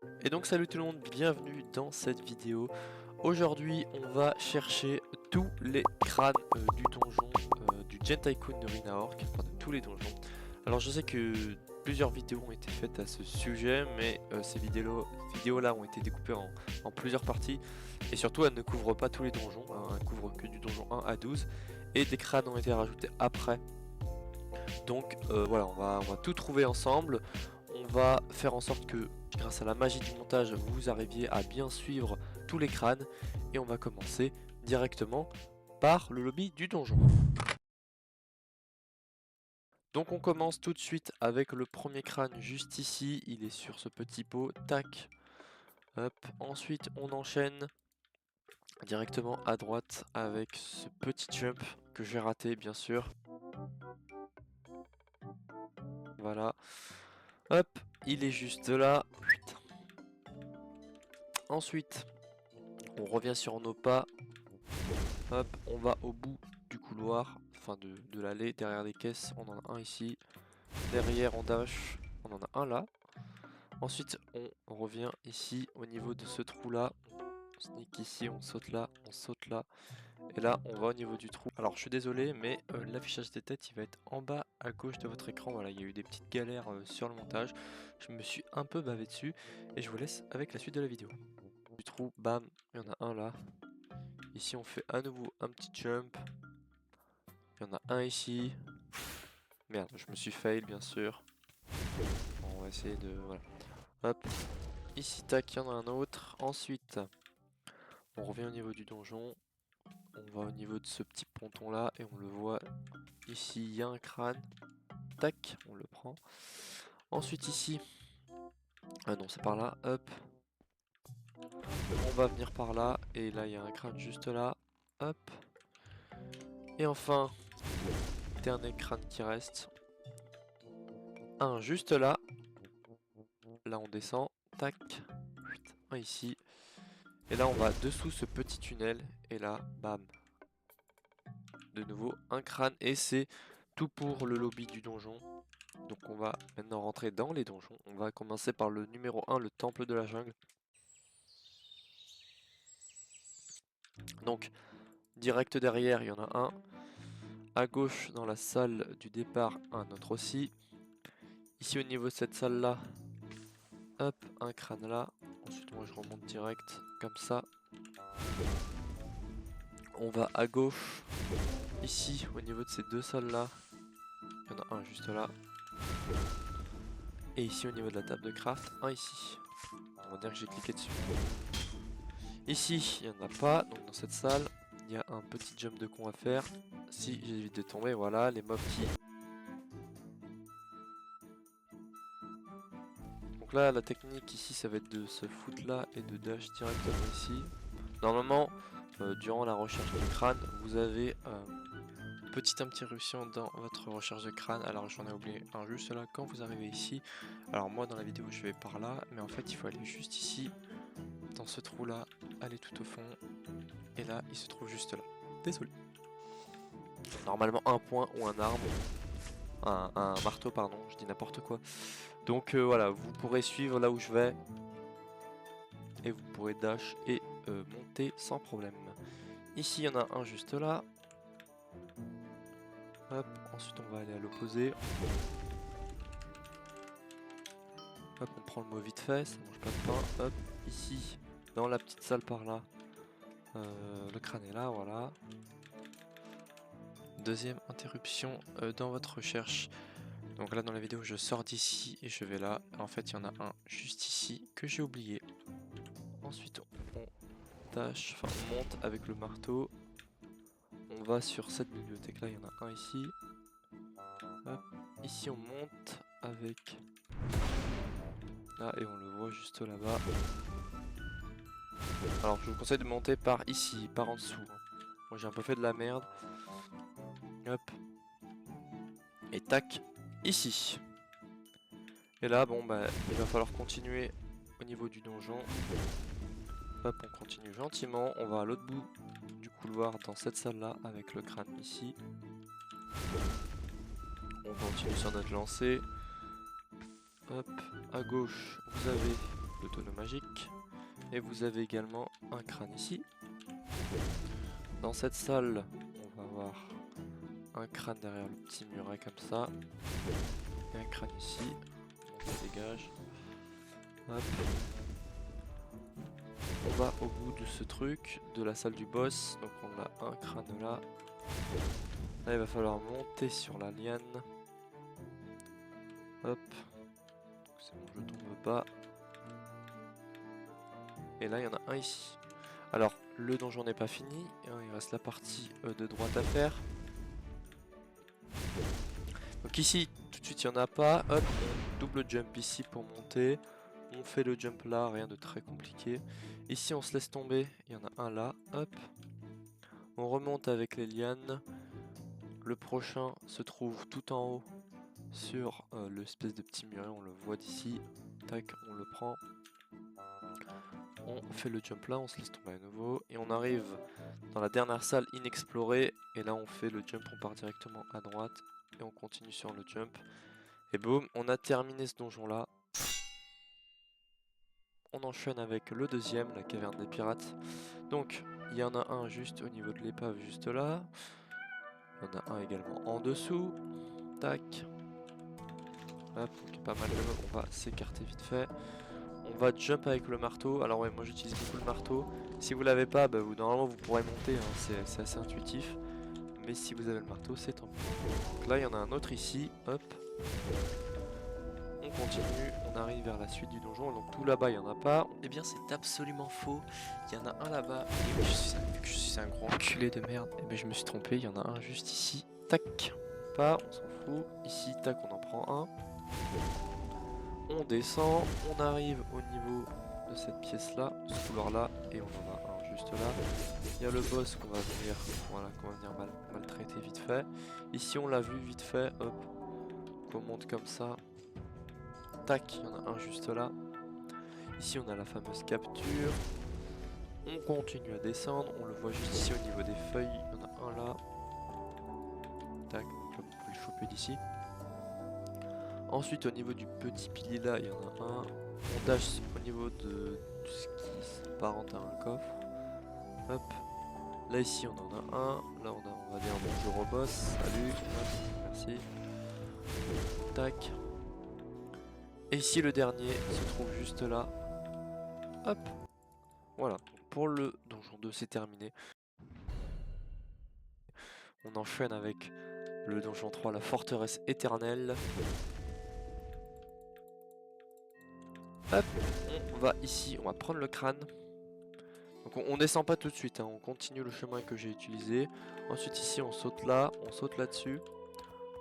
Et donc salut tout le monde, bienvenue dans cette vidéo. Aujourd'hui on va chercher tous les crânes du donjon du Gen Tycoon de Rinaork, enfin de tous les donjons. Alors je sais que plusieurs vidéos ont été faites à ce sujet, mais ces vidéos là ont été découpées en plusieurs parties. Et surtout elles ne couvrent pas tous les donjons, hein, elles couvrent que du donjon 1 à 12. Et des crânes ont été rajoutés après. Donc voilà, on va tout trouver ensemble. On va faire en sorte que grâce à la magie du montage, vous arriviez à bien suivre tous les crânes. Et on va commencer directement par le lobby du donjon. Donc on commence tout de suite avec le premier crâne juste ici. Il est sur ce petit pot, tac. Hop. Ensuite on enchaîne directement à droite avec ce petit jump que j'ai raté bien sûr. Voilà. Hop, il est juste là. Putain. Ensuite, on revient sur nos pas. Hop, on va au bout du couloir, enfin de l'allée, derrière les caisses. On en a un ici. Derrière, on dash. On en a un là. Ensuite, on revient ici au niveau de ce trou là. On sneak ici, on saute là, on saute là. Et là, on va au niveau du trou. Alors, je suis désolé, mais l'affichage des têtes, il va être en bas à gauche de votre écran. Voilà, il y a eu des petites galères sur le montage. Je me suis un peu bavé dessus. Et je vous laisse avec la suite de la vidéo. Du trou, bam, il y en a un là. Ici, on fait à nouveau un petit jump. Il y en a un ici. Merde, je me suis fail, bien sûr. Bon, on va essayer de... Voilà. Hop. Ici, tac, il y en a un autre. Ensuite, on revient au niveau du donjon. On va au niveau de ce petit ponton là et on le voit. Ici, il y a un crâne. Tac, on le prend. Ensuite, ici... Ah non, c'est par là. Hop. On va venir par là. Et là, il y a un crâne juste là. Hop. Et enfin, dernier crâne qui reste. Un juste là. Là, on descend. Tac. Un ici. Et là, on va dessous ce petit tunnel. Et là, bam. De nouveau, un crâne. Et c'est tout pour le lobby du donjon. Donc on va maintenant rentrer dans les donjons. On va commencer par le numéro 1, le temple de la jungle. Donc, direct derrière, il y en a un. À gauche, dans la salle du départ, un autre aussi. Ici, au niveau de cette salle-là, hop, un crâne là. Ensuite, moi, je remonte direct, comme ça. On va à gauche. Ici, au niveau de ces deux salles-là, il y en a un juste là. Et ici, au niveau de la table de craft, un ici. On va dire que j'ai cliqué dessus. Ici, il n'y en a pas. Donc, dans cette salle, il y a un petit jump de con à faire. Si j'évite de tomber, voilà, les mobs qui... Donc là, la technique ici, ça va être de se foutre là et de dash directement ici. Normalement, durant la recherche de crâne, vous avez une petite interruption dans votre recherche de crâne. Alors j'en ai oublié un juste là quand vous arrivez ici. Alors moi dans la vidéo je vais par là, mais en fait il faut aller juste ici, dans ce trou là, aller tout au fond. Et là il se trouve juste là. Désolé. Normalement un point ou un arbre. Un marteau pardon, je dis n'importe quoi. Donc voilà, vous pourrez suivre là où je vais. Et vous pourrez dash et monter sans problème. Ici il y en a un juste là. Hop, ensuite on va aller à l'opposé. Hop, on prend le mot vite fait, ça mange pas de pain. Hop, ici, dans la petite salle par là. Le crâne est là, voilà. Deuxième interruption dans votre recherche. Donc là dans la vidéo je sors d'ici et je vais là. En fait il y en a un juste ici que j'ai oublié. Ensuite on tâche, enfin on monte avec le marteau. On va sur cette bibliothèque là, il y en a un ici. Hop. Ici on monte avec... Là et on le voit juste là-bas. Alors je vous conseille de monter par ici, par en dessous. Moi j'ai un peu fait de la merde. Hop. Et tac, ici. Et là bon bah il va falloir continuer au niveau du donjon. Hop, on continue gentiment. On va à l'autre bout du couloir dans cette salle là avec le crâne ici. On continue sur notre lancée. Hop, à gauche vous avez magique. Et vous avez également un crâne ici. Dans cette salle, on va avoir un crâne derrière le petit muret comme ça. Et un crâne ici. On se dégage. Hop. On va au bout de ce truc, de la salle du boss. Donc on a un crâne là. Là il va falloir monter sur la liane. Hop. C'est bon, je tombe pas. Et là il y en a un ici. Alors le donjon n'est pas fini. Il reste la partie de droite à faire. Donc ici tout de suite il n'y en a pas. Hop, on double jump ici pour monter. On fait le jump là, rien de très compliqué. Ici on se laisse tomber, il y en a un là, hop. On remonte avec les lianes. Le prochain se trouve tout en haut sur l'espèce de petit muret, on le voit d'ici. Tac, on le prend. On fait le jump là, on se laisse tomber à nouveau. Et on arrive dans la dernière salle inexplorée. Et là on fait le jump, on part directement à droite. Et on continue sur le jump. Et boum, on a terminé ce donjon là. On enchaîne avec le deuxième, la caverne des pirates. Donc, il y en a un juste au niveau de l'épave, juste là. Il y en a un également en dessous. Tac. Hop, donc pas mal de mobs. On va s'écarter vite fait. On va jump avec le marteau. Alors ouais, moi j'utilise beaucoup le marteau. Si vous l'avez pas, bah, normalement vous pourrez monter, hein. C'est assez intuitif. Mais si vous avez le marteau, c'est tant pis. Donc là, il y en a un autre ici. Hop. On continue, on arrive vers la suite du donjon, donc tout là-bas il n'y en a pas. Eh bien c'est absolument faux, il y en a un là-bas. Et oui, vu que je suis un gros enculé de merde, et bien je me suis trompé, il y en a un juste ici. Tac, pas, on s'en fout. Ici, tac, on en prend un. On descend, on arrive au niveau de cette pièce-là, de ce couloir-là, et on en a un juste là. Il y a le boss qu'on va venir, voilà, qu'on va venir maltraiter vite fait. Ici on l'a vu vite fait, hop, on monte comme ça. Tac, il y en a un juste là. Ici on a la fameuse capture. On continue à descendre, on le voit juste ici au niveau des feuilles, il y en a un là. Tac, on peut le choper d'ici. Ensuite au niveau du petit pilier là, il y en a un. On dash au niveau de ce qui s'apparente à un coffre. Hop. Là ici on en a un. Là on va dire bonjour au boss. Salut. Hop, merci. Tac. Et ici le dernier se trouve juste là. Hop. Voilà. Pour le donjon 2 c'est terminé. On enchaîne avec le donjon 3, la forteresse éternelle. Hop. On va ici, on va prendre le crâne. Donc on descend pas tout de suite, hein, on continue le chemin que j'ai utilisé. Ensuite ici on saute là, on saute là-dessus.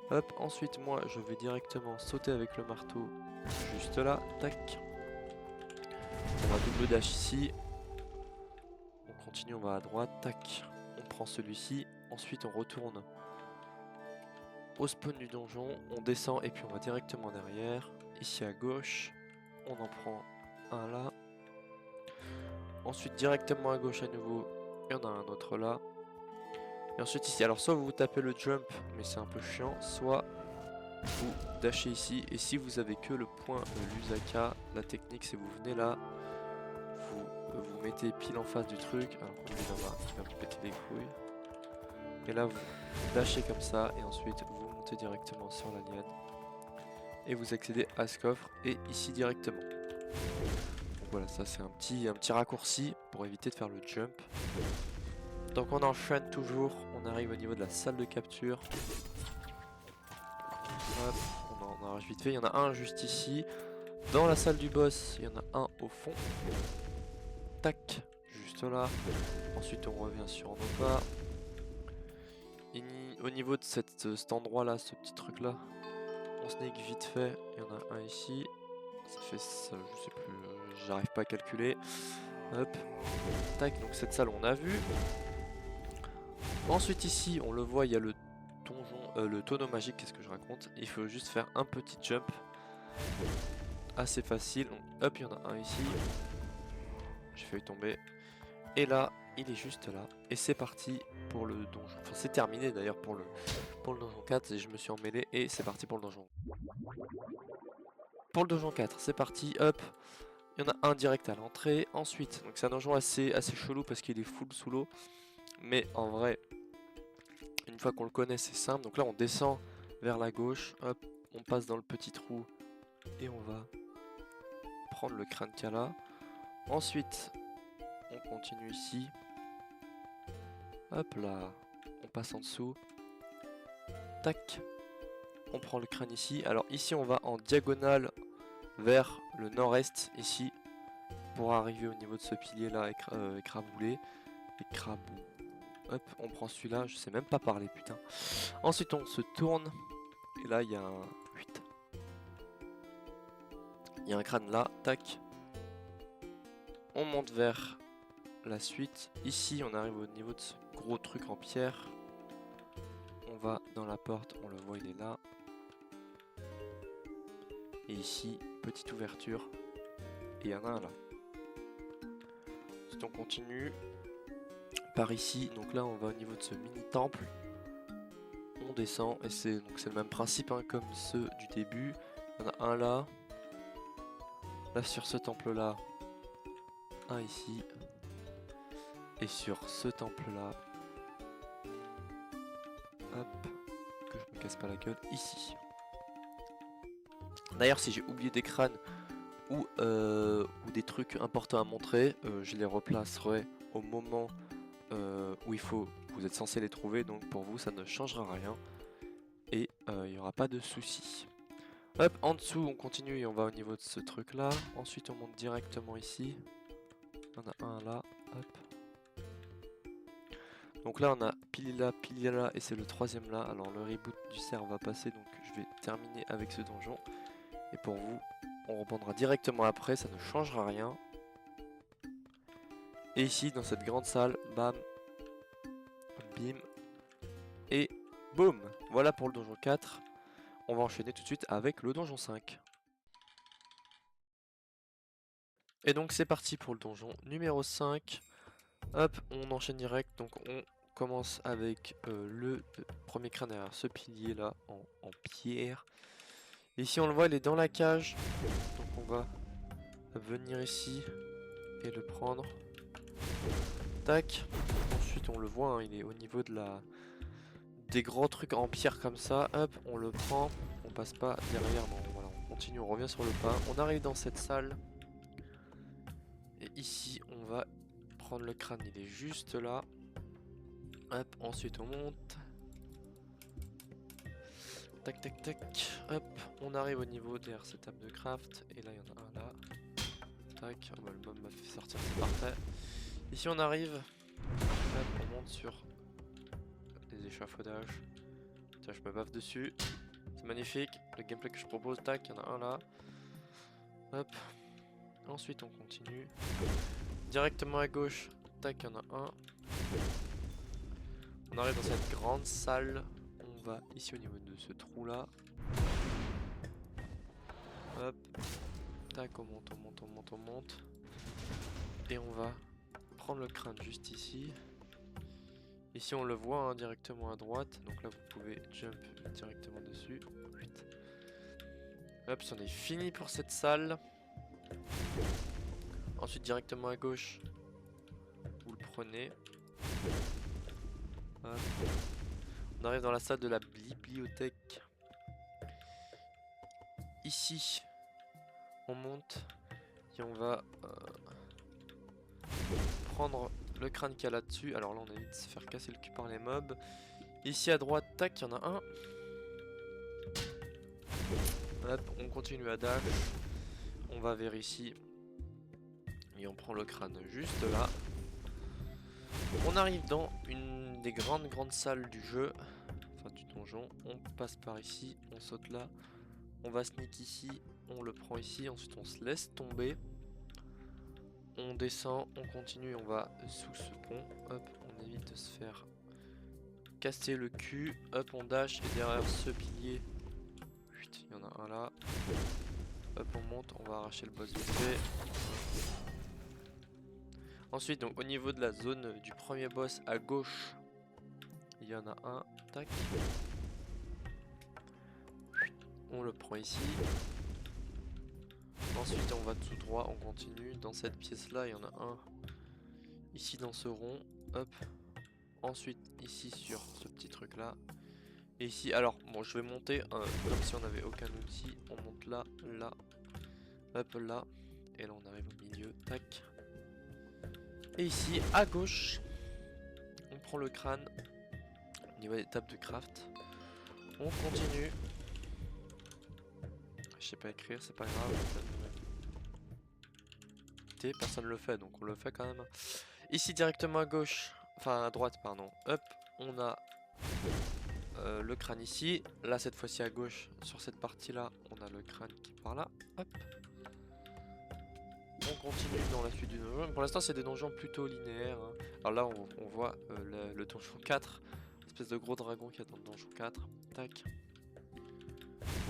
Hop, ensuite moi je vais directement sauter avec le marteau juste là, tac. On va double dash ici. On continue, on va à droite, tac. On prend celui-ci, ensuite on retourne au spawn du donjon, on descend et puis on va directement derrière. Ici à gauche, on en prend un là. Ensuite directement à gauche à nouveau, il y en a un autre là. Et ensuite ici, alors soit vous tapez le jump, mais c'est un peu chiant, soit vous dashez ici. Et si vous avez que le point Lusaka, la technique c'est vous venez là, vous mettez pile en face du truc, alors lui il va me péter les couilles. Et là vous dashez comme ça, et ensuite vous montez directement sur la liane. Et vous accédez à ce coffre, et ici directement. Donc voilà, ça c'est un petit raccourci pour éviter de faire le jump. Donc on enchaîne toujours, on arrive au niveau de la salle de capture. Hop, on en arrache vite fait, il y en a un juste ici. Dans la salle du boss, il y en a un au fond. Tac, juste là. Ensuite on revient sur nos pas. Au niveau de cet endroit là, ce petit truc là, on snake vite fait, il y en a un ici. Ça fait ça, je sais plus, j'arrive pas à calculer. Hop, tac, donc cette salle on a vu. Ensuite ici, on le voit, il y a le donjon, le tonneau magique, qu'est-ce que je raconte? Il faut juste faire un petit jump. Assez facile. Donc, hop, il y en a un ici. J'ai failli tomber. Et là, il est juste là. Et c'est parti pour le donjon. Enfin, c'est terminé d'ailleurs pour le donjon 4. Et je me suis emmêlé. Et c'est parti pour le donjon. Pour le donjon 4, c'est parti. Hop. Il y en a un direct à l'entrée. Ensuite, donc c'est un donjon assez chelou parce qu'il est full sous l'eau. Mais en vrai, une fois qu'on le connaît, c'est simple. Donc là, on descend vers la gauche. Hop, on passe dans le petit trou. Et on va prendre le crâne qu'il y a là. Ensuite, on continue ici. Hop là, on passe en dessous. Tac, on prend le crâne ici. Alors ici, on va en diagonale vers le nord-est ici pour arriver au niveau de ce pilier là écraboulé. Hop, on prend celui-là, je sais même pas parler, putain. Ensuite, on se tourne. Et là, il y a un... Il y a un crâne là, tac. On monte vers la suite. Ici, on arrive au niveau de ce gros truc en pierre. On va dans la porte, on le voit, il est là. Et ici, petite ouverture. Et il y en a un là. Ensuite, on continue par ici. Donc là, on va au niveau de ce mini temple. On descend et c'est le même principe hein, comme ceux du début. Il y en a un là. Là sur ce temple là. Un ici. Et sur ce temple là. Hop. Que je me casse pas la gueule. Ici. D'ailleurs si j'ai oublié des crânes ou des trucs importants à montrer, je les replacerai au moment où vous êtes censé les trouver. Donc pour vous ça ne changera rien. Et il n'y aura pas de soucis. Hop, en dessous on continue et on va au niveau de ce truc là. Ensuite on monte directement ici. On a un là, hop. Donc là on a pile là et c'est le troisième là. Alors le reboot du cerf va passer donc je vais terminer avec ce donjon. Et pour vous, on reprendra directement après, ça ne changera rien. Et ici dans cette grande salle, bam, bim, et boum. Voilà pour le donjon 4. On va enchaîner tout de suite avec le donjon 5. Et donc c'est parti pour le donjon numéro 5. Hop, on enchaîne direct, donc on commence avec le premier crâne derrière ce pilier là en pierre. Ici on le voit, il est dans la cage, donc on va venir ici et le prendre. Tac, ensuite on le voit, hein, il est au niveau de des grands trucs en pierre comme ça. Hop, on le prend, on passe pas derrière, non, voilà, on continue, on revient sur le pas. On arrive dans cette salle. Et ici on va prendre le crâne, il est juste là. Hop, ensuite on monte. Tac tac tac. Hop, on arrive au niveau derrière cette table de craft. Et là il y en a un là. Tac, oh bah, le mob m'a fait sortir, c'est parfait. Ici on arrive. Hop, on monte sur les échafaudages. Tiens, je me baffe dessus. C'est magnifique. Le gameplay que je propose, tac, il y en a un là. Hop. Ensuite on continue. Directement à gauche. Tac, il y en a un. On arrive dans cette grande salle. On va ici au niveau de ce trou là. Hop. Tac, on monte, on monte, on monte, on monte. Et on va prendre le crâne juste ici. Ici on le voit hein, directement à droite. Donc là vous pouvez jump directement dessus. Hop, c'en est fini pour cette salle. Ensuite directement à gauche. Vous le prenez. Hop. On arrive dans la salle de la bibliothèque. Ici, on monte et on va prendre le crâne qu'il y a là-dessus. Alors là, on évite de se faire casser le cul par les mobs. Ici à droite, tac, il y en a un. Hop, on continue à dash. On va vers ici. Et on prend le crâne juste là. On arrive dans une des grandes salles du jeu. Enfin du donjon. On passe par ici, on saute là. On va sneak ici, on le prend ici. Ensuite on se laisse tomber. On descend, on continue, on va sous ce pont. Hop, on évite de se faire casser le cul. Hop, on dash et derrière ce pilier. Putain, il y en a un là. Hop, on monte, on va arracher le boss vite fait. Ensuite, donc au niveau de la zone du premier boss à gauche, il y en a un. Tac. On le prend ici. Ensuite on va tout droit, on continue. Dans cette pièce là il y en a un ici dans ce rond, hop. Ensuite ici sur ce petit truc là. Et ici, alors bon je vais monter comme si on n'avait aucun outil. On monte là, là, hop là. Et là on arrive au milieu, tac. Et ici à gauche, on prend le crâne. Au niveau des tables de craft. On continue. Je sais pas écrire, c'est pas grave. Personne le fait, donc on le fait quand même. Ici directement à gauche, enfin à droite pardon, hop, on a le crâne ici. Là cette fois-ci à gauche, sur cette partie là, on a le crâne qui part là, hop. On continue dans la suite du donjon. Pour l'instant c'est des donjons plutôt linéaires, hein. Alors là on voit le donjon 4, espèce de gros dragon qui est dans le donjon 4, tac.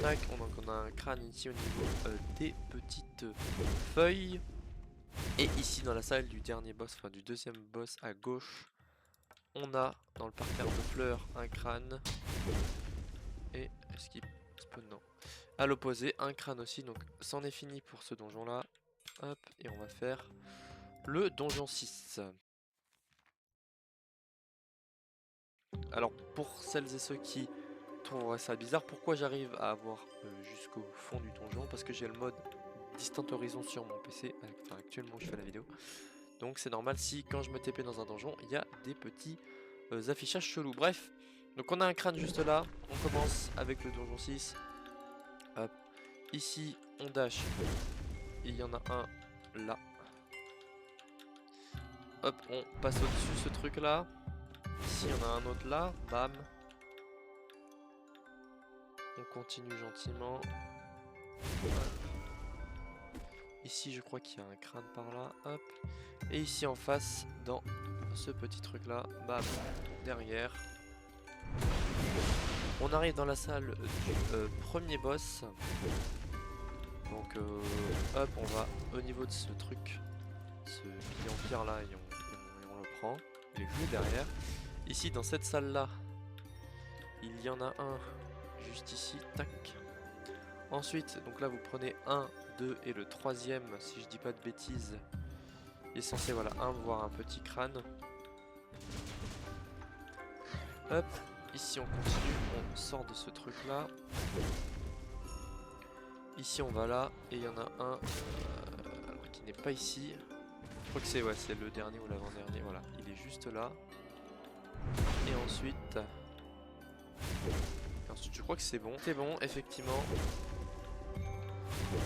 Tac, on a un crâne ici au niveau des petites feuilles. Et ici dans la salle du dernier boss, enfin du deuxième boss à gauche, on a dans le parterre de fleurs un crâne. Et est-ce qu'il spawn? Non. À l'opposé, un crâne aussi, donc c'en est fini pour ce donjon là. Hop, et on va faire le donjon 6. Alors pour celles et ceux qui trouveraient ça bizarre, pourquoi j'arrive à avoir jusqu'au fond du donjon? Parce que j'ai le mode Distant Horizon sur mon PC, enfin actuellement je fais la vidéo. Donc c'est normal si quand je me TP dans un donjon, il y a des petits affichages chelous. Bref, donc on a un crâne juste là, on commence avec le donjon 6. Hop. Ici on dash, il y en a un là. Hop, on passe au-dessus ce truc là. Ici il y en a un autre là, bam. On continue gentiment. Hop. Ici je crois qu'il y a un crâne par là, hop. Et ici en face, dans ce petit truc là, bam, derrière. On arrive dans la salle du premier boss. Donc hop, on va au niveau de ce truc, ce pilier en pierre là, et on le prend. Il est juste derrière. Ici dans cette salle là, il y en a un juste ici, tac. Ensuite, donc là vous prenez 1, 2 et le troisième, si je dis pas de bêtises, est censé, voilà, voir un petit crâne. Hop, ici on continue, on sort de ce truc là. Ici on va là, et il y en a un alors, qui n'est pas ici. Je crois que c'est c'est le dernier ou l'avant-dernier, voilà, il est juste là. Et ensuite je crois que c'est bon. C'est bon, effectivement.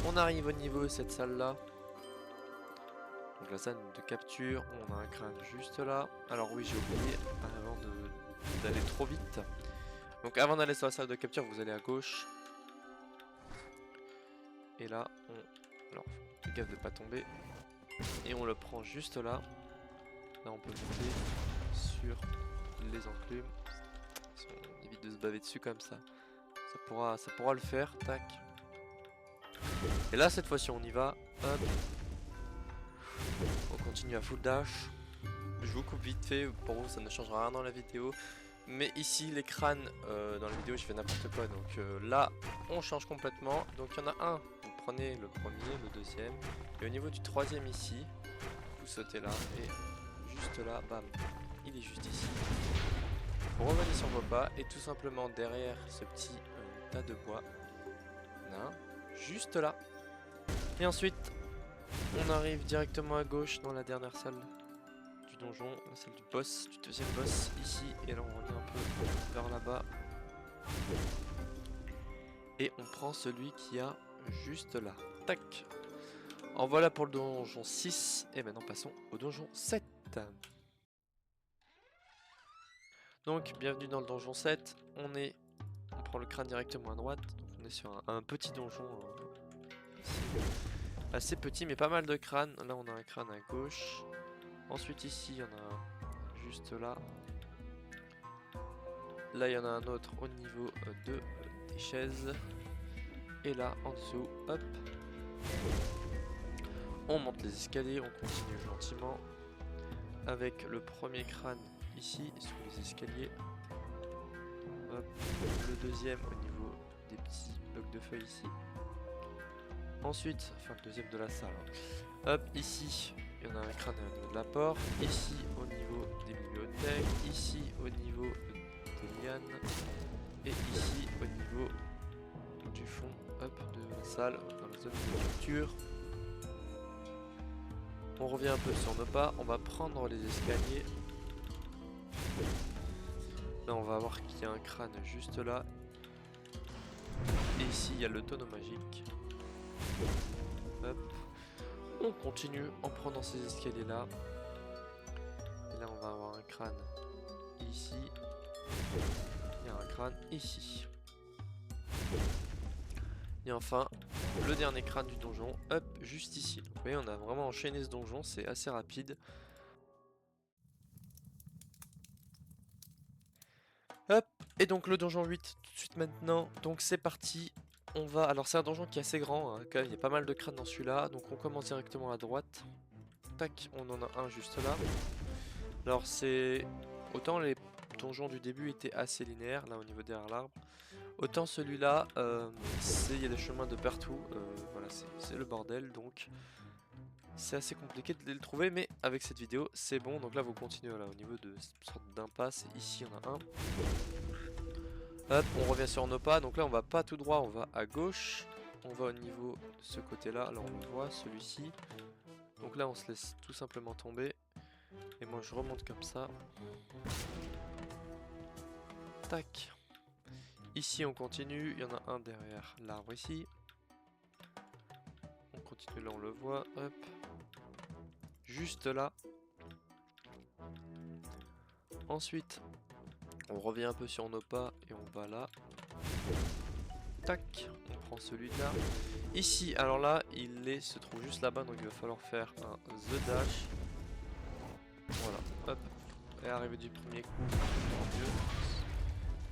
On arrive au niveau de cette salle là. Donc la salle de capture, on a un crâne juste là. Alors oui, j'ai oublié avant d'aller trop vite. Donc avant d'aller sur la salle de capture, vous allez à gauche. Et là, alors, faites gaffe de pas tomber. Et on le prend juste là. Là, on peut monter sur les enclumes. On évite de se baver dessus comme ça. Ça pourra le faire. Tac. Et là, cette fois-ci, on y va. Hop. On continue à full dash. Je vous coupe vite fait, pour vous ça ne changera rien dans la vidéo. Mais ici les crânes, dans la vidéo je fais n'importe quoi. Donc là on change complètement. Donc il y en a un, vous prenez le premier, le deuxième. Et au niveau du troisième ici, vous sautez là et juste là, bam, il est juste ici. Vous revenez sur vos pas et tout simplement derrière ce petit tas de bois, il y en a un juste là. Et ensuite on arrive directement à gauche dans la dernière salle du donjon, la salle du boss, du deuxième boss ici. Et là on revient un peu vers là-bas. Et on prend celui qui a juste là. Tac. En voilà pour le donjon 6. Et maintenant passons au donjon 7. Donc bienvenue dans le donjon 7. On prend le crâne directement à droite. Donc on est sur un petit donjon assez petit mais pas mal de crânes. Là on a un crâne à gauche. Ensuite ici il y en a un juste là. Là il y en a un autre au niveau des chaises. Et là en dessous, hop. On monte les escaliers, on continue gentiment. Avec le premier crâne ici sur les escaliers. Hop. Le deuxième au niveau des petits blocs de feuilles ici. Ensuite, enfin le deuxième de la salle. Hop, ici, il y en a un crâne au niveau de la porte. Ici, au niveau des bibliothèques. Ici, au niveau des lianes. Et ici, au niveau du fond, hop, de la salle, dans la zone de lecture. On revient un peu sur nos pas. On va prendre les escaliers. Là, on va voir qu'il y a un crâne juste là. Et ici, il y a le tonneau magique. Hop. On continue en prenant ces escaliers là. Et là, on va avoir un crâne ici. Il y a un crâne ici. Et enfin, le dernier crâne du donjon, hop, juste ici. Donc, vous voyez, on a vraiment enchaîné ce donjon, c'est assez rapide. Hop, et donc le donjon 8 tout de suite maintenant. Donc c'est parti. On va. Alors c'est un donjon qui est assez grand, hein, quand même, il y a pas mal de crânes dans celui-là. Donc on commence directement à droite. Tac, on en a un juste là. Alors c'est. Autant les donjons du début étaient assez linéaires, là au niveau derrière l'arbre. Autant celui-là, il y a des chemins de partout. Voilà, c'est le bordel donc. C'est assez compliqué de le trouver, mais avec cette vidéo, c'est bon. Donc là, vous continuez là, au niveau de cette sorte d'impasse. Ici, il y en a un. Hop, on revient sur nos pas. Donc là, on va pas tout droit, on va à gauche. On va au niveau de ce côté-là. Là, on le voit, celui-ci. Donc là, on se laisse tout simplement tomber. Et moi, je remonte comme ça. Tac. Ici, on continue. Il y en a un derrière l'arbre ici. On continue, là, on le voit. Hop. Juste là. Ensuite, on revient un peu sur nos pas et on va là. Tac, on prend celui-là. Ici, alors là, se trouve juste là-bas, donc il va falloir faire un The Dash. Voilà, hop. Et arrivé du premier coup, tant mieux.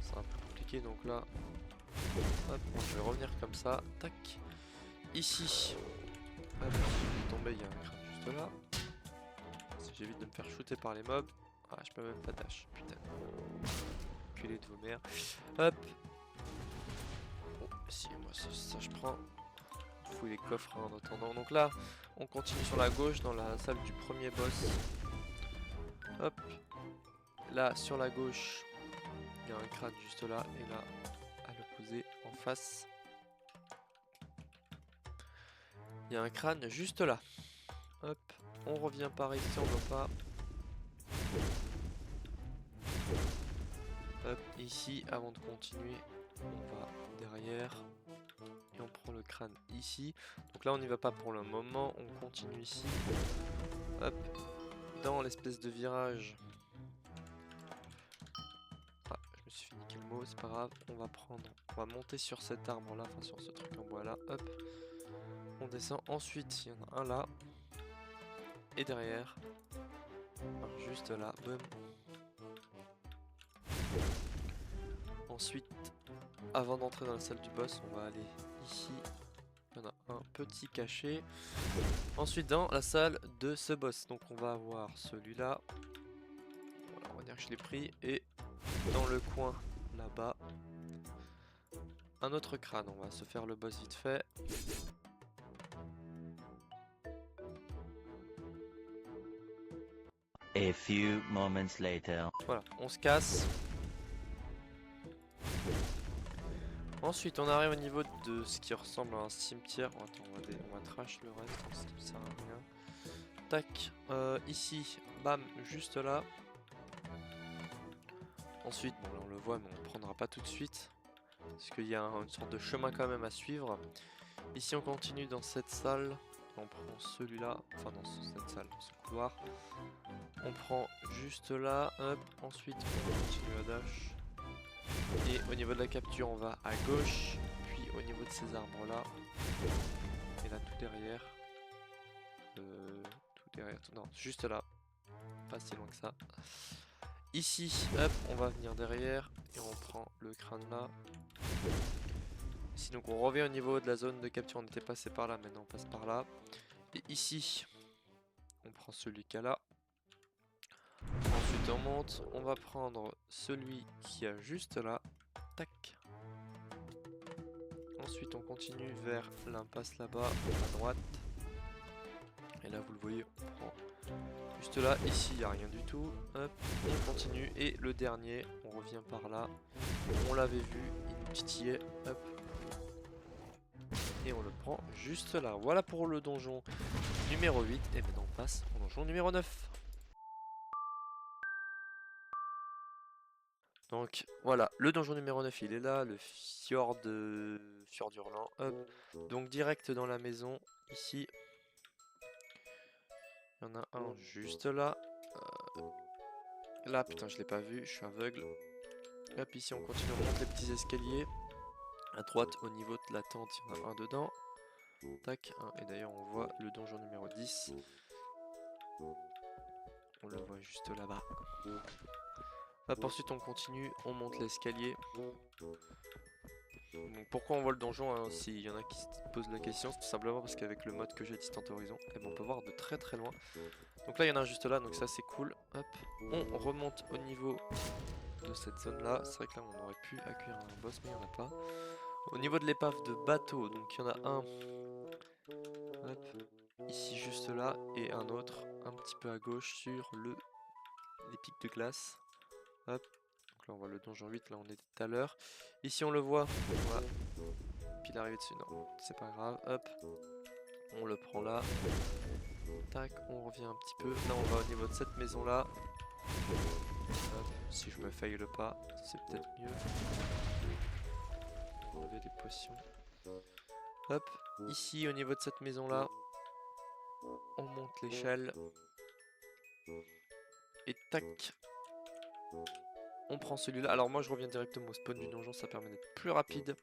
C'est un peu compliqué, donc là, hop, je vais revenir comme ça. Tac. Ici, hop, si je vais tomber, il y a un crâne juste là. Si j'évite de me faire shooter par les mobs. Ah, je peux même pas dash, putain. Culé de vos mères. Hop. Oh, si, moi ça je prends. Fouille les coffres hein, en attendant. Donc là, on continue sur la gauche dans la salle du premier boss. Hop. Là, sur la gauche, il y a un crâne juste là. Et là, à l'opposé, en face, il y a un crâne juste là. Hop. On revient par ici, on va pas. Hop, ici, avant de continuer, on va derrière et on prend le crâne ici. Donc là, on n'y va pas pour le moment, on continue ici. Hop, dans l'espèce de virage. Ah, je me suis fait niquer le mot, c'est pas grave. On va monter sur cet arbre là, enfin sur ce truc en bois là. Hop, on descend. Ensuite, il y en a un là et derrière, juste là. Boum. Ensuite, avant d'entrer dans la salle du boss, on va aller ici. Il y en a un petit cachet. Ensuite, dans la salle de ce boss, donc on va avoir celui-là. Voilà, on va dire que je l'ai pris. Et dans le coin, là-bas, un autre crâne. On va se faire le boss vite fait. A few moments later. Voilà, on se casse. Ensuite, on arrive au niveau de ce qui ressemble à un cimetière. Oh, attends, on va trash le reste, ça ne sert à rien. Tac, ici, bam, juste là. Ensuite, bon là on le voit, mais on ne prendra pas tout de suite. Parce qu'il y a une sorte de chemin quand même à suivre. Ici, on continue dans cette salle. On prend celui-là, enfin dans cette salle, dans ce couloir. On prend juste là, hop. Ensuite, on continue à dash. Et au niveau de la capture, on va à gauche, puis au niveau de ces arbres là, et là tout derrière, non, juste là, pas si loin que ça. Ici, hop, on va venir derrière et on prend le crâne là. Ici donc on revient au niveau de la zone de capture, on était passé par là, maintenant on passe par là. Et ici, on prend celui qu'il y a là. Ensuite on monte, on va prendre celui qui a juste là. Tac. Ensuite on continue vers l'impasse là-bas, à droite. Et là vous le voyez, on prend juste là. Ici il n'y a rien du tout. Hop, on continue. Et le dernier, on revient par là. On l'avait vu, il nous titillait. Hop. Et on le prend juste là. Voilà pour le donjon numéro 8. Et maintenant on passe au donjon numéro 9. Donc voilà, le donjon numéro 9 il est là, le fjord Fjordurland, hop. Donc direct dans la maison, ici. Il y en a un juste là. Là, putain, je l'ai pas vu, je suis aveugle. Hop, ici on continue, on monte les petits escaliers. À droite, au niveau de la tente, il y en a un dedans. Tac, et d'ailleurs on voit le donjon numéro 10. On le voit juste là-bas. Hop, ensuite on continue, on monte l'escalier. Donc pourquoi on voit le donjon, hein, s'il y en a qui se posent la question, c'est tout simplement parce qu'avec le mode que j'ai Distant Horizon, eh ben, on peut voir de très très loin. Donc là il y en a un juste là, donc ça c'est cool. Hop, on remonte au niveau de cette zone là. C'est vrai que là on aurait pu accueillir un boss mais il n'y en a pas. Au niveau de l'épave de bateau, donc il y en a un, hop, ici juste là, et un autre un petit peu à gauche sur les pics de glace. Hop, donc là on voit le donjon 8, là on était tout à l'heure. Ici on le voit, on va pile arriver dessus, non c'est pas grave, hop, on le prend là. Tac, on revient un petit peu, là on va au niveau de cette maison là. Hop, si je me faille le pas, c'est peut-être mieux. Enlever les potions. Hop, ici au niveau de cette maison là, on monte l'échelle. Et tac, on prend celui-là. Alors moi je reviens directement au spawn du donjon, ça permet d'être plus rapide.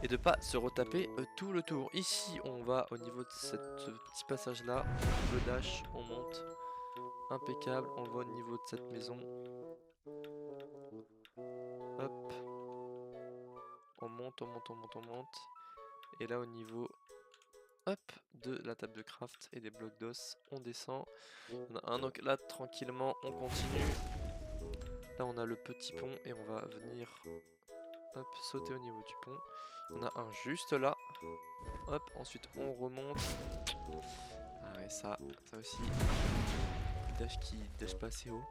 Et de pas se retaper tout le tour. Ici on va au niveau de ce petit passage là, le dash, on monte. Impeccable, on va au niveau de cette maison. Hop. On monte, on monte, on monte, on monte. Et là au niveau, hop, de la table de craft et des blocs d'os, on descend. On a un donc là tranquillement, on continue. Là on a le petit pont et on va venir, hop, sauter au niveau du pont. On a un juste là. Hop, ensuite on remonte. Ah ouais, ça aussi. Dash qui dash pas assez haut.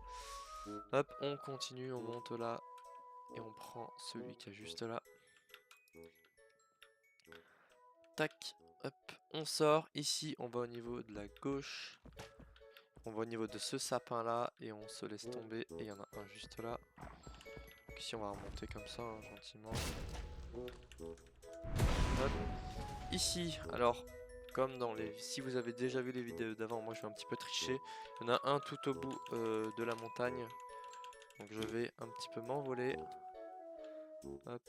Hop, on continue, on monte là. Et on prend celui qui est juste là. Tac, hop, on sort. Ici, on va au niveau de la gauche. On va au niveau de ce sapin là. Et on se laisse tomber. Et il y en a un juste là. Donc ici, on va remonter comme ça, hein, gentiment. Hop. Ici, alors, comme dans les... Si vous avez déjà vu les vidéos d'avant, moi je vais un petit peu tricher. Il y en a un tout au bout de la montagne. Donc je vais un petit peu m'envoler. Hop.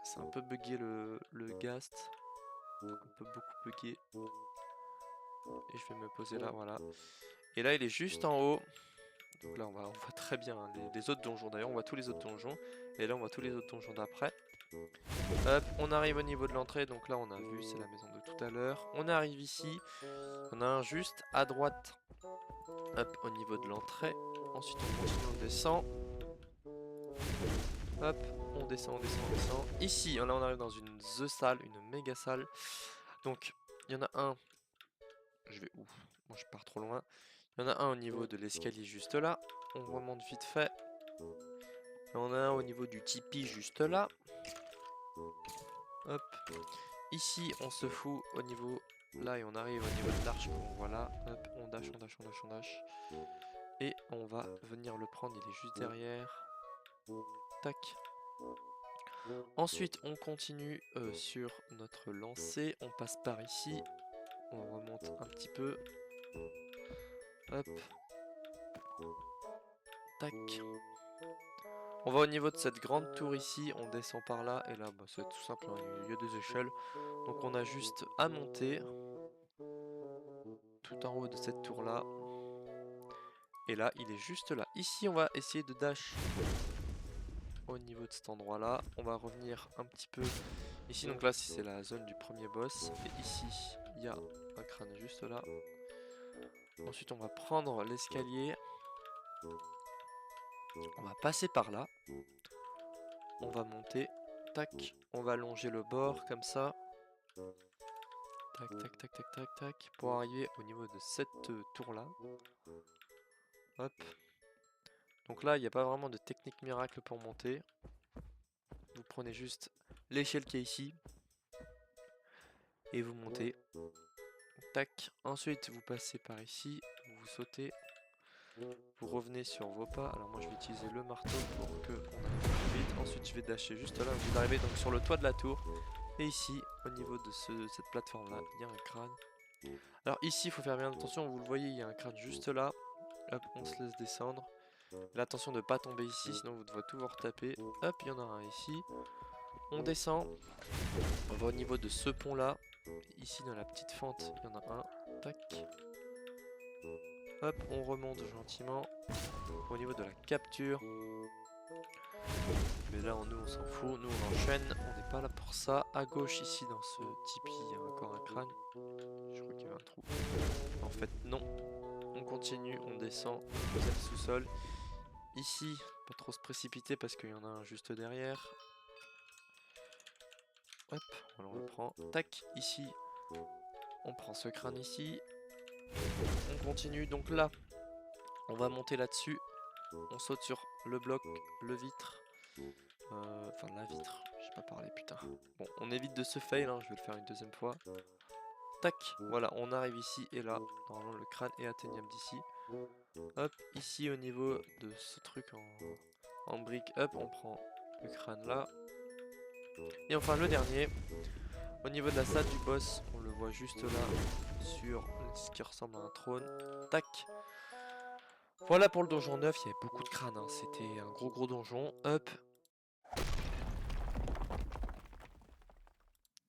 C'est un peu bugué le ghast. Un peu beaucoup bugué. Et je vais me poser là, voilà. Et là il est juste en haut. Donc là on voit très bien hein, les autres donjons. D'ailleurs on voit tous les autres donjons. Et là on voit tous les autres donjons d'après. Hop, on arrive au niveau de l'entrée. Donc là on a vu, c'est la maison de tout à l'heure. On arrive ici. On a un juste à droite. Hop, au niveau de l'entrée. Ensuite on continue, on descend. Hop, on descend, on descend, on descend. Ici, là on arrive dans une The salle, une méga salle. Donc, il y en a un. Je vais où? Moi je pars trop loin. Il y en a un au niveau de l'escalier juste là. On remonte vite fait. Il y en a un au niveau du tipi juste là. Hop. Ici, on se fout au niveau là et on arrive au niveau de l'arche qu'on voit là. Hop, on dash, on dash, on dash, on dash. Et on va venir le prendre, il est juste derrière. Tac. Ensuite, on continue sur notre lancée. On passe par ici. On remonte un petit peu. Hop. Tac. On va au niveau de cette grande tour ici. On descend par là. Et là, bah, c'est tout simple. Hein, il y a des échelles. Donc on a juste à monter. Tout en haut de cette tour là. Et là, il est juste là. Ici, on va essayer de dash au niveau de cet endroit là. On va revenir un petit peu ici. Donc là, c'est la zone du premier boss. Et ici, il y a un crâne juste là. Ensuite, on va prendre l'escalier. On va passer par là. On va monter. tac, on va longer le bord comme ça. Tac, tac, tac, tac, tac, tac, pour arriver au niveau de cette tour-là. Hop. Donc là, il n'y a pas vraiment de technique miracle pour monter. Vous prenez juste l'échelle qui est ici. Et vous montez. Tac. Ensuite, vous passez par ici. Vous sautez. Vous revenez sur vos pas. Alors moi, je vais utiliser le marteau pour que on aille plus vite. Ensuite, je vais dasher juste là. Vous arrivez donc sur le toit de la tour. Et ici, au niveau de cette plateforme-là, il y a un crâne. Alors ici, il faut faire bien attention. Vous le voyez, il y a un crâne juste là. Hop, on se laisse descendre. Mais attention de ne pas tomber ici, sinon vous devrez tout vous retaper. Hop, il y en a un ici. On descend. On va au niveau de ce pont-là. Ici, dans la petite fente, il y en a un. Tac. Hop, on remonte gentiment. Au niveau de la capture. Mais là, nous, on s'en fout. Nous, on enchaîne. On n'est pas là pour ça. À gauche, ici, dans ce tipi, il y a encore un crâne. Je crois qu'il y avait un trou. En fait, non. On continue, on descend. Deuxième sous-sol. Ici, pas trop se précipiter parce qu'il y en a un juste derrière. Hop, voilà, on le prend. Tac, ici, on prend ce crâne ici. On continue, donc là, on va monter là-dessus. On saute sur le bloc, le vitre. Enfin, la vitre, j'ai pas parlé, putain. Bon, on évite de se fail, hein, je vais le faire une deuxième fois. Tac, voilà, on arrive ici et là. Normalement, le crâne est atteignable d'ici. Hop, ici au niveau de ce truc en brique, hop, on prend le crâne là. Et enfin le dernier, au niveau de la salle du boss, on le voit juste là, sur ce qui ressemble à un trône. Tac. Voilà pour le donjon 9, il y avait beaucoup de crânes, hein. C'était un gros donjon. Hop.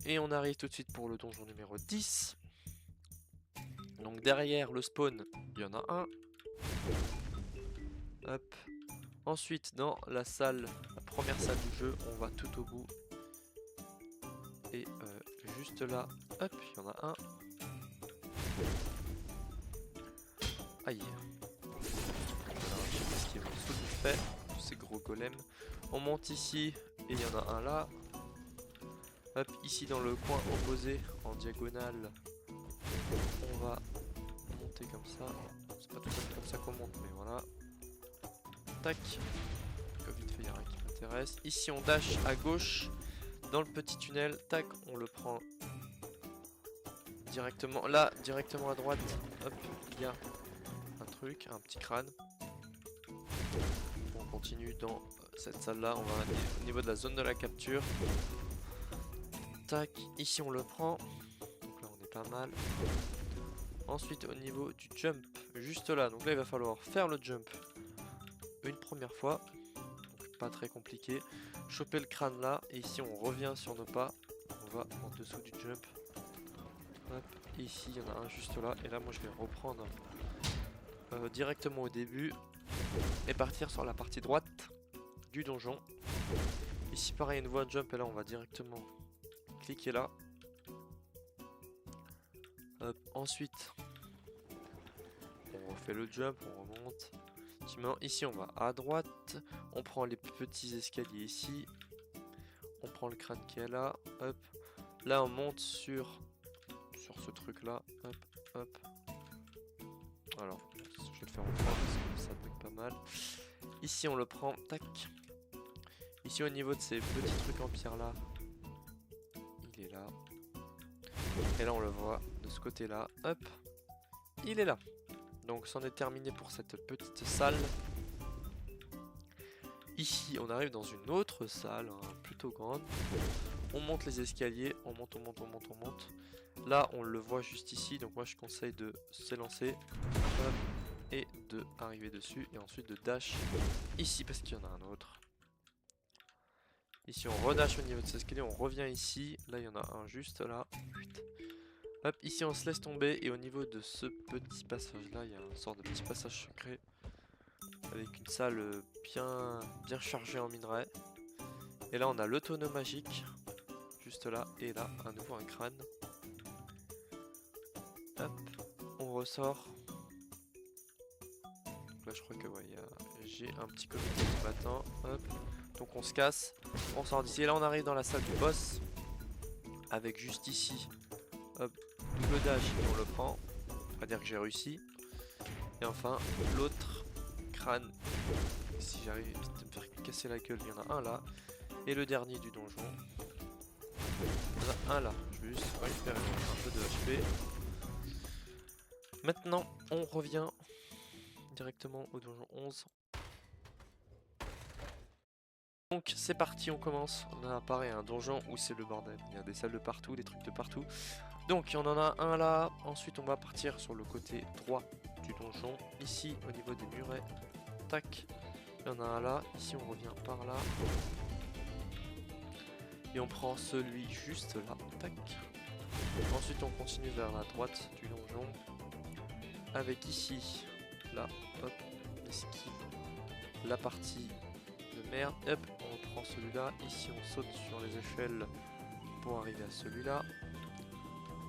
Et on arrive tout de suite pour le donjon numéro 10. Donc derrière le spawn, il y en a un. Hop. Ensuite, dans la salle, la première salle du jeu, on va tout au bout. Et juste là, hop, il y en a un. Aïe. Voilà, je sais pas ce qu'il me fait, tous ces gros golems. On monte ici, et il y en a un là. Hop, ici dans le coin opposé, en diagonale, on va monter comme ça. C'est pas tout à fait comme ça qu'on monte, mais voilà. Tac. Vite fait, il y a rien qui m'intéresse. Ici, on dash à gauche. Dans le petit tunnel, tac, on le prend directement. Là, directement à droite, hop, il y a un truc, un petit crâne. On continue dans cette salle-là, on va aller au niveau de la zone de la capture. Tac, ici on le prend. Donc là, on est pas mal. Ensuite, au niveau du jump, juste là, donc là, il va falloir faire le jump une première fois. Donc, pas très compliqué. Choper le crâne là, et ici on revient sur nos pas, on va en dessous du jump. Hop, et ici il y en a un juste là, et là moi je vais reprendre directement au début et partir sur la partie droite du donjon. Ici pareil, une voie de jump, et là on va directement cliquer là. Hop, ensuite on refait le jump, on remonte. Ici on va à droite, on prend les petits escaliers ici, on prend le crâne qui est là, hop, là on monte sur ce truc là, hop, hop. Alors, je vais le faire en trois parce que ça bug pas mal. Ici on le prend, tac. Ici au niveau de ces petits trucs en pierre là, il est là. Et là on le voit de ce côté là, hop, il est là. Donc c'en est terminé pour cette petite salle. Ici on arrive dans une autre salle, hein, plutôt grande. On monte les escaliers, on monte, on monte, on monte, on monte. Là on le voit juste ici, donc moi je conseille de s'élancer et de arriver dessus. Et ensuite de dash ici parce qu'il y en a un autre. Ici on redash au niveau de ces escaliers, on revient ici. Là il y en a un juste là. Hop, ici on se laisse tomber, et au niveau de ce petit passage là, il y a une sorte de petit passage secret avec une salle bien chargée en minerai. Et là on a le tonneau magique juste là, et là à nouveau un crâne. Hop, on ressort. Donc là je crois que ouais, j'ai un petit comité qui m'attend. Hop, Donc on se casse, on sort d'ici. Et là on arrive dans la salle du boss. Avec juste ici, hop, double dash et on le prend. On va dire que j'ai réussi. Et enfin, l'autre crâne. Si j'arrive vite à me faire casser la gueule, il y en a un là. Et le dernier du donjon. Il y en a un là. Je vais juste récupérer un peu de HP. Maintenant, on revient directement au donjon 11. Donc c'est parti, on commence. On a pareil un donjon où c'est le bordel. Il y a des salles de partout, des trucs de partout. Donc on en a un là. Ensuite on va partir sur le côté droit du donjon. Ici au niveau des murets. Tac. Il y en a un là. Ici on revient par là. Et on prend celui juste là. Tac. Ensuite on continue vers la droite du donjon. Avec ici, là, hop, on esquive la partie de merde. Hop, on reprend celui-là. Ici on saute sur les échelles pour arriver à celui-là.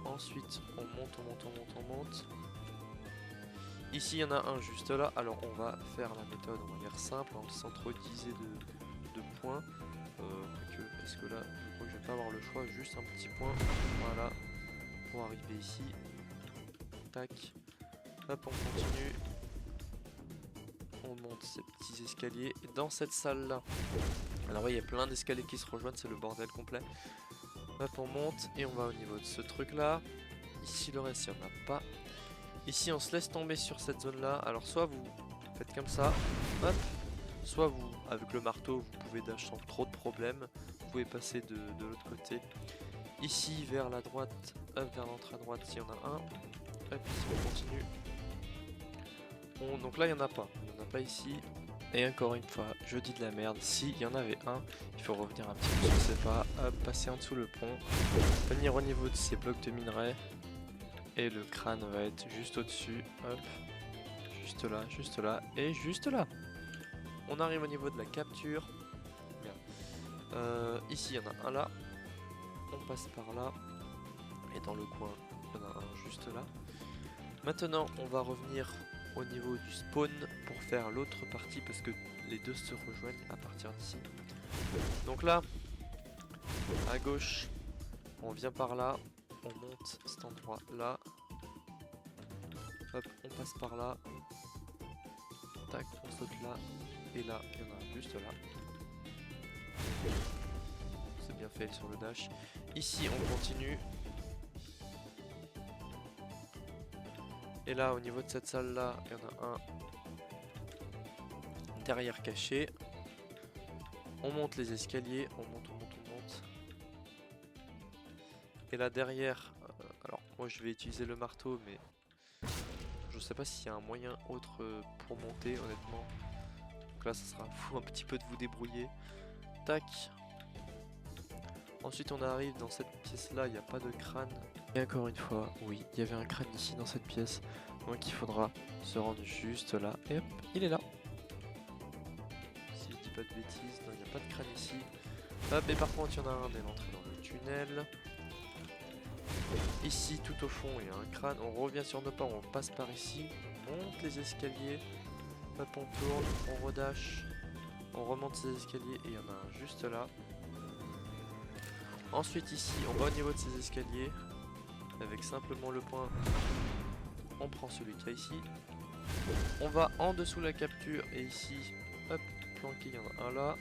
Ensuite on monte, on monte, on monte, on monte. Ici il y en a un juste là. Alors on va faire la méthode, on va dire simple, sans trop utiliser de points. Est-ce que là, je crois que je vais pas avoir le choix, juste un petit point, voilà, pour arriver ici. Tac. Hop, on continue. On monte ces petits escaliers dans cette salle là. Alors oui, il y a plein d'escaliers qui se rejoignent, c'est le bordel complet. Hop, on monte et on va au niveau de ce truc là. Ici le reste, il n'y en a pas. Ici on se laisse tomber sur cette zone là. Alors soit vous faites comme ça, hop. Soit vous, avec le marteau, vous pouvez dash sans trop de problèmes. Vous pouvez passer de l'autre côté. Ici vers la droite, hop, vers l'entrée à droite, il y en a un. Hop, ici on continue. Donc là il n'y en a pas, il n'y en a pas ici. Et encore une fois, je dis de la merde, s'il y en avait un, il faut revenir un petit peu sur ses pas, hop, passer en dessous le pont, venir au niveau de ces blocs de minerai, et le crâne va être juste au-dessus, hop, juste là, et juste là. On arrive au niveau de la capture. Ici il y en a un là, on passe par là, et dans le coin, il y en a un juste là. Maintenant on va revenir au niveau du spawn pour faire l'autre partie parce que les deux se rejoignent à partir d'ici. Donc là, à gauche, on vient par là, on monte cet endroit là, hop, on passe par là, tac, on saute là, et là, il y en a un juste là. C'est bien fait sur le dash. Ici, on continue. Et là, au niveau de cette salle là, il y en a un derrière caché. On monte les escaliers, on monte, on monte, on monte. Et là derrière, alors moi je vais utiliser le marteau, mais je sais pas s'il y a un moyen autre pour monter honnêtement. Donc là ça sera fou un petit peu de vous débrouiller. Tac. Ensuite on arrive dans cette pièce là, il n'y a pas de crâne. Et encore une fois, oui, il y avait un crâne ici dans cette pièce. Donc il faudra se rendre juste là. Et hop, il est là. Si je dis pas de bêtises, non il n'y a pas de crâne ici. Hop, et par contre il y en a un dès l'entrée dans le tunnel. Ici tout au fond il y a un crâne. On revient sur nos pas, on passe par ici. On monte les escaliers. Hop, on tourne, on redash. On remonte ces escaliers et il y en a un juste là. Ensuite ici, on va au niveau de ces escaliers. Avec simplement le point, on prend celui qu'il y a ici. On va en dessous la capture et ici, hop, planqué, il y en a un là.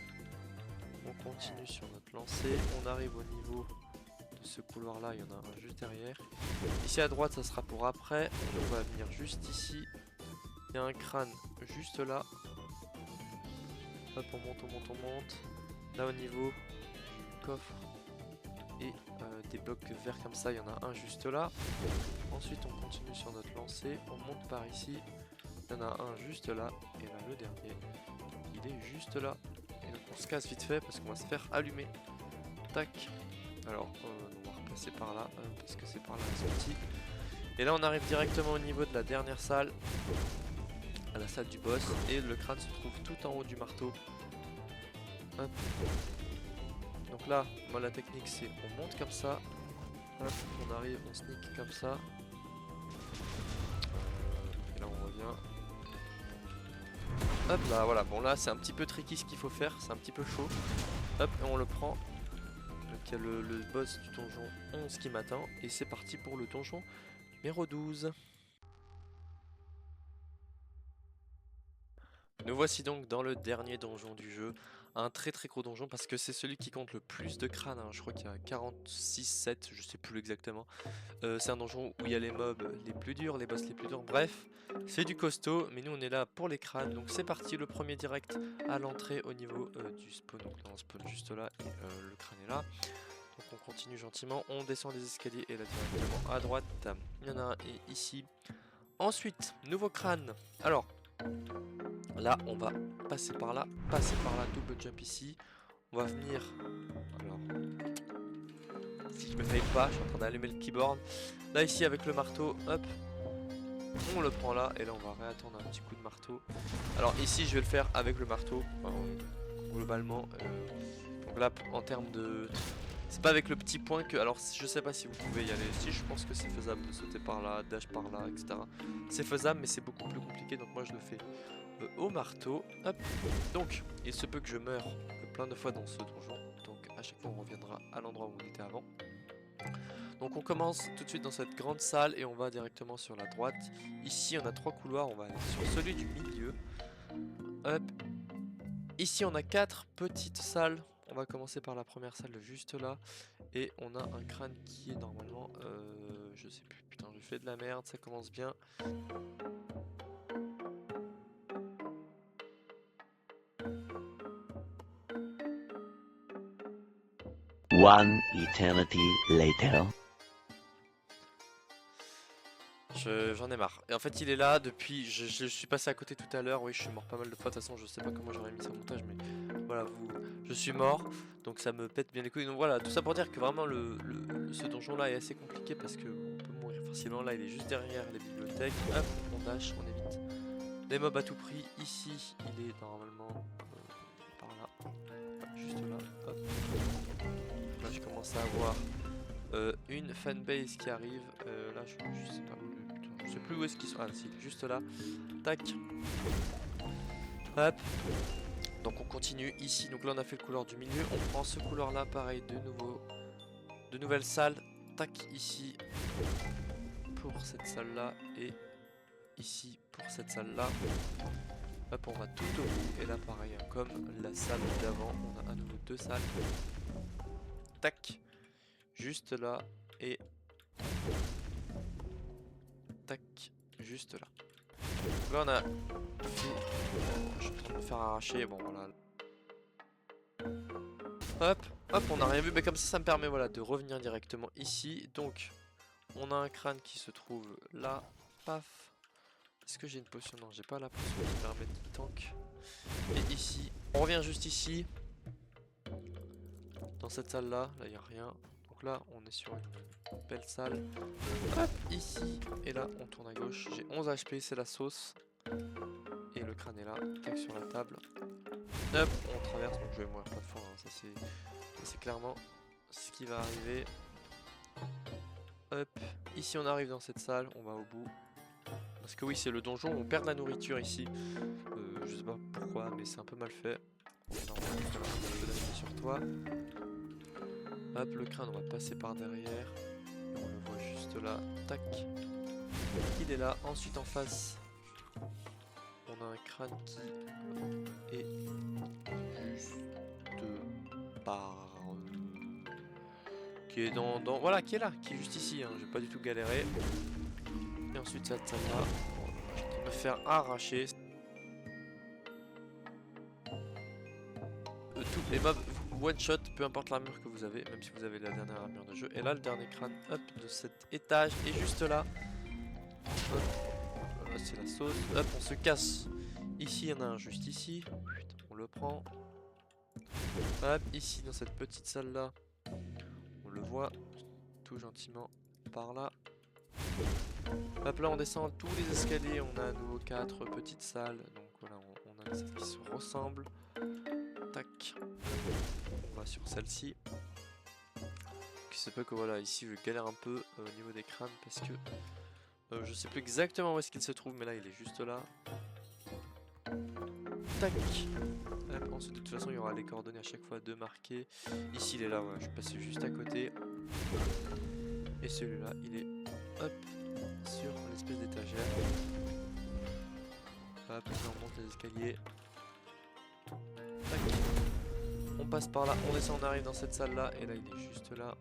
On continue sur notre lancée. On arrive au niveau de ce couloir là, il y en a un juste derrière. Ici à droite, ça sera pour après. On va venir juste ici. Il y a un crâne juste là. Hop, on monte, on monte, on monte. Là au niveau du coffre et des blocs verts comme ça, il y en a un juste là. Ensuite on continue sur notre lancée, on monte par ici. Il y en a un juste là. Et là le dernier, il est juste là. Et donc on se casse vite fait parce qu'on va se faire allumer. Tac. Alors on va repasser par là parce que c'est par là la sortie. Et là on arrive directement au niveau de la dernière salle, à la salle du boss, et le crâne se trouve tout en haut du marteau. Hop. Donc là, moi la technique c'est on monte comme ça, hop, on arrive, on sneak comme ça, et là on revient. Hop là, voilà, bon là c'est un petit peu tricky ce qu'il faut faire, c'est un petit peu chaud. Hop, et on le prend. Donc il y a le boss du donjon 11 qui m'attend. Et c'est parti pour le donjon numéro 12. Nous voici donc dans le dernier donjon du jeu. Un très gros donjon parce que c'est celui qui compte le plus de crânes, hein. Je crois qu'il y a 46, 7, je sais plus exactement. C'est un donjon où il y a les mobs les plus durs, les boss les plus durs, bref, c'est du costaud, mais nous on est là pour les crânes, donc c'est parti, le premier direct à l'entrée au niveau du spawn, donc là on spawn juste là, et le crâne est là, donc on continue gentiment, on descend les escaliers, et là directement à droite, il y en a un et ici. Ensuite, nouveau crâne, alors, là on va passer par là, double jump ici, on va venir, alors... Si je me faille pas, je suis en train d'allumer le keyboard. Là ici avec le marteau, hop, on le prend là et là on va réattendre un petit coup de marteau. Alors ici je vais le faire avec le marteau, globalement. Donc là en termes de... C'est pas avec le petit point que... Alors je sais pas si vous pouvez y aller. Si je pense que c'est faisable de sauter par là, dash par là, etc. C'est faisable mais c'est beaucoup plus compliqué donc moi je le fais au marteau. Hop. Donc il se peut que je meure plein de fois dans ce donjon. Donc à chaque fois on reviendra à l'endroit où on était avant. Donc on commence tout de suite dans cette grande salle et on va directement sur la droite. Ici on a 3 couloirs, on va aller sur celui du milieu. Hop. Ici on a 4 petites salles. On va commencer par la première salle juste là. Et on a un crâne qui est normalement... je sais plus, putain je fais de la merde, ça commence bien. One eternity later. J'en ai marre. Et en fait il est là depuis... Je suis passé à côté tout à l'heure. Oui je suis mort pas mal de fois. De toute façon je sais pas comment j'aurais mis ça au montage. Mais voilà, je suis mort. Donc ça me pète bien les couilles. Donc voilà, tout ça pour dire que vraiment ce donjon là est assez compliqué. Parce que on peut mourir facilement. Là il est juste derrière les bibliothèques. Hop, on dash, on évite les mobs à tout prix. Ici il est normalement par là. Juste là. Hop. Là je commence à avoir une fanbase qui arrive. Là je sais pas. Je sais plus où est-ce qu'ils sont. Ah si, juste là. Tac. Hop. Donc on continue ici. Donc là on a fait le couloir du milieu. On prend ce couloir là, pareil, de nouvelles salles. Tac, ici. Pour cette salle là. Et ici pour cette salle là. Hop, on va tout au bout. Et là pareil, hein, comme la salle d'avant, on a à nouveau 2 salles. Tac. Juste là. Et... tac. Juste là. Donc là on a fait... je suis en train de me faire arracher, bon voilà. Hop, hop, on n'a rien vu, mais comme ça me permet voilà, de revenir directement ici. Donc on a un crâne qui se trouve là, paf. Est-ce que j'ai une potion? Non, j'ai pas la potion qui permet de tank. Et ici, on revient juste ici. Dans cette salle là, là il n'y a rien. Donc là on est sur une belle salle. Hop, ici, et là on tourne à gauche. J'ai 11 HP, c'est la sauce. Et le crâne est là, tac sur la table. Hop, on traverse, donc je vais mourir pas de fois, hein. Ça c'est clairement ce qui va arriver. Hop, ici on arrive dans cette salle, on va au bout. Parce que oui, c'est le donjon où on perd de la nourriture ici. Je sais pas pourquoi, mais c'est un peu mal fait. Non, on va sur toi. Hop, le crâne, on va passer par derrière. Et on le voit juste là, tac. Il est là, ensuite en face. On a un crâne qui est juste par... qui est dans... Voilà, qui est là, qui est juste ici, hein. J'ai pas du tout galéré. Et ensuite cette salle là, je vais me faire arracher. Tous les mobs one shot, peu importe l'armure que vous avez, même si vous avez la dernière armure de jeu. Et là le dernier crâne, hop, de cet étage est juste là. Hop, voilà, c'est la sauce. Hop, on se casse. Ici, il y en a un juste ici. On le prend. Hop, ici, dans cette petite salle là, on le voit tout gentiment par là. Hop, là, on descend tous les escaliers. On a à nouveau 4 petites salles. Donc voilà, on a des salles qui se ressemblent. Tac. On va sur celle-ci. Il se peut que voilà, ici, je galère un peu au niveau des crânes parce que je sais plus exactement où est-ce qu'il se trouve, mais là, il est juste là. Tac. Hop, ensuite de toute façon il y aura les coordonnées à chaque fois de marquer. Ici il est là, voilà, je vais passer juste à côté. Et celui-là il est hop sur l'espèce d'étagère. Hop, là on monte les escaliers. Tac. On passe par là, on descend, on arrive dans cette salle là, et là il est juste là.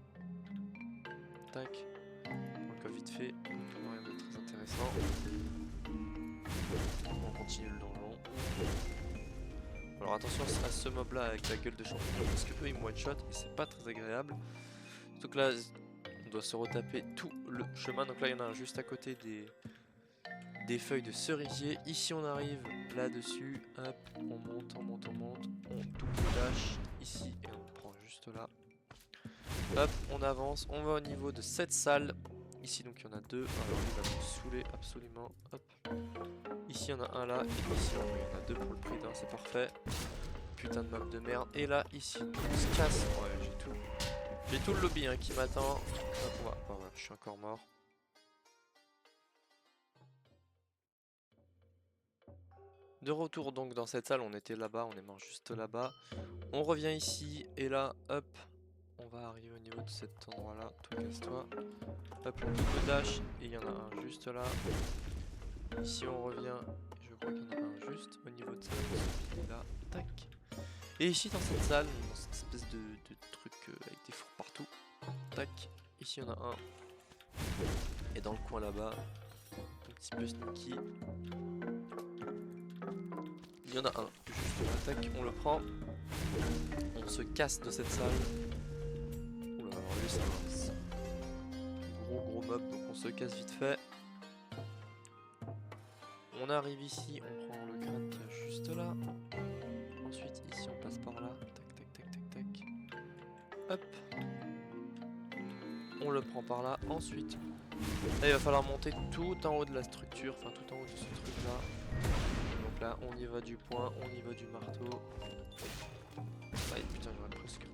Tac. Donc vite fait, rien de très intéressant. On continue le donjon. Alors attention à ce mob là avec la gueule de champignon parce que eux ils me one shot et c'est pas très agréable. Donc là on doit se retaper tout le chemin. Donc là il y en a un juste à côté des feuilles de cerisier. Ici on arrive là-dessus. Hop, on monte, on monte, on monte. On double dash ici et on prend juste là. Hop, on avance, on va au niveau de cette salle. Ici donc il y en a deux. Alors il va me saouler absolument. Hop. Ici il y en a un là, et ici il y en a deux pour le prix d'un, c'est parfait. Putain de mob de merde. Et là, ici, on se casse. Ouais, j'ai tout le lobby hein, qui m'attend. Hop, voilà, je suis encore mort. De retour donc dans cette salle, on était là-bas, on est mort juste là-bas. On revient ici, et là, hop, on va arriver au niveau de cet endroit-là. Toi, casse-toi. Hop, on double dash, et il y en a un juste là. Ici, on revient. Je crois qu'il y en a un juste au niveau de celui là. Tac. Et ici dans cette salle, dans cette espèce de truc avec des fours partout. Tac. Ici il y en a un. Et dans le coin là-bas, un petit peu sneaky. Il y en a un juste là. Tac, on le prend. On se casse de cette salle. Oula, alors lui c'est un gros mob, donc on se casse vite fait. On arrive ici, on prend le crâne qui est juste là. Ensuite, ici, on passe par là. Tac, tac, tac, tac, tac. Hop. On le prend par là. Ensuite, là, il va falloir monter tout en haut de la structure. Enfin, tout en haut de ce truc-là. Donc là, on y va du poing, on y va du marteau. Ah, putain, j'aurais presque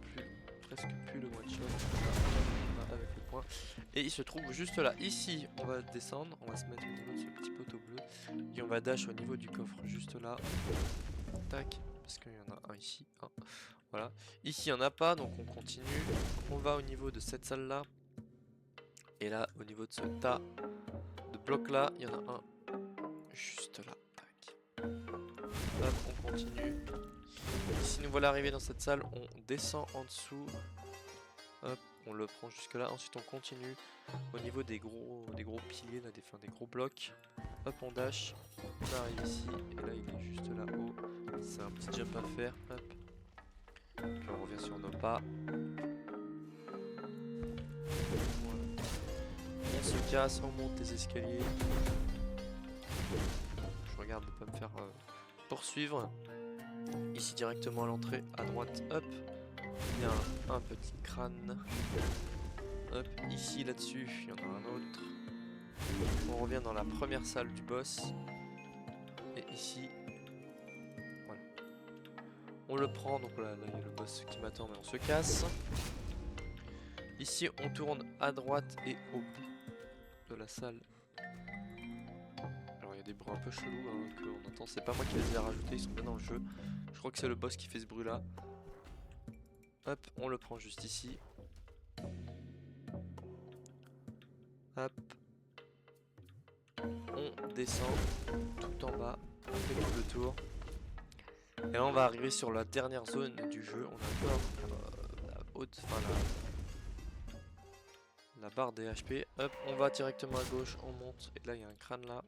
plus le one shot. Là, avec le poing. Et il se trouve juste là. Ici, on va descendre. On va se mettre au niveau de ce petit poteau bleu. Et on va dash au niveau du coffre, juste là. Tac. Parce qu'il y en a un ici. Hein. Voilà. Ici, il n'y en a pas, donc on continue. On va au niveau de cette salle-là. Et là, au niveau de ce tas de blocs-là, il y en a un juste là. Tac. Hop, on continue. Ici, nous voilà arrivés dans cette salle. On descend en dessous. Hop, on le prend jusque là. Ensuite, on continue au niveau des gros piliers, là, des gros blocs. Hop, on dash. On arrive ici. Et là, il est juste là-haut. C'est un petit jump à faire. Hop. Puis on revient sur nos pas. Voilà. On se casse, on monte les escaliers. Je regarde de pas me faire poursuivre. Ici directement à l'entrée, à droite, hop. Il y a un petit crâne. Hop, ici là-dessus, il y en a un autre. On revient dans la première salle du boss. Et ici, voilà. On le prend, donc là il y a le boss qui m'attend, mais on se casse. Ici, on tourne à droite et au bout de la salle. Alors il y a des bruits un peu chelous hein, qu'on entend, c'est pas moi qui les ai rajoutés, ils sont bien dans le jeu. Je crois que c'est le boss qui fait ce bruit là. Hop, on le prend juste ici. Hop. On descend tout en bas, on fait tout le tour. Et là on va arriver sur la dernière zone du jeu. On a encore la haute, enfin la barre des HP. Hop, on va directement à gauche, on monte. Et là il y a un crâne là.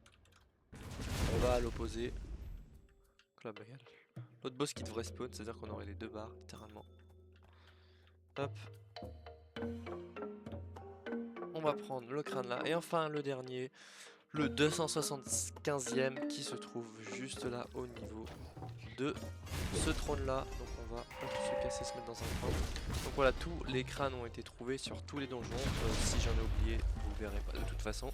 On va à l'opposé. Là bah, il y a l'autre boss qui devrait spawn, c'est à dire qu'on aurait les deux barres littéralement. Hop. On va prendre le crâne là. Et enfin le dernier, le 275e qui se trouve juste là au niveau de ce trône là. Donc on va se casser, se mettre dans un coin. Donc voilà, tous les crânes ont été trouvés sur tous les donjons. Si j'en ai oublié, vous verrez pas de toute façon.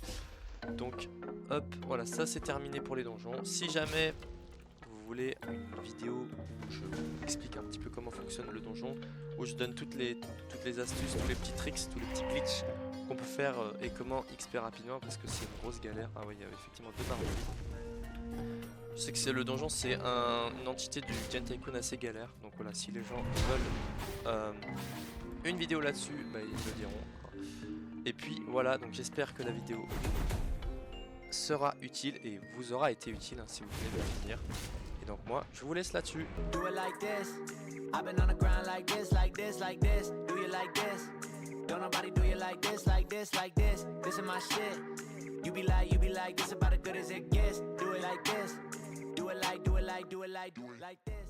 Donc hop, voilà, ça c'est terminé pour les donjons. Si jamais vous voulez une vidéo où je vous explique un petit peu comment fonctionne le donjon, où je donne toutes les astuces, tous les petits tricks, tous les petits glitches qu'on peut faire et comment XP rapidement parce que c'est une grosse galère. Ah oui, il y a effectivement deux barres de vie. sais que c'est le donjon, c'est une entité du Gen Tycoon assez galère. Donc voilà, si les gens veulent une vidéo là-dessus, bah, ils le diront. Et puis voilà, donc j'espère que la vidéo sera utile et vous aura été utile hein, si vous venez de la finir. Et donc moi, je vous laisse là-dessus. Do it like this. I've been on the grind like this, like this, like this. Do you like this? Don't nobody do you like this, like this, like this. This is my shit. You be like, this about as good as it gets. Do it like this. Do it like, do it like, do it like, do it like this.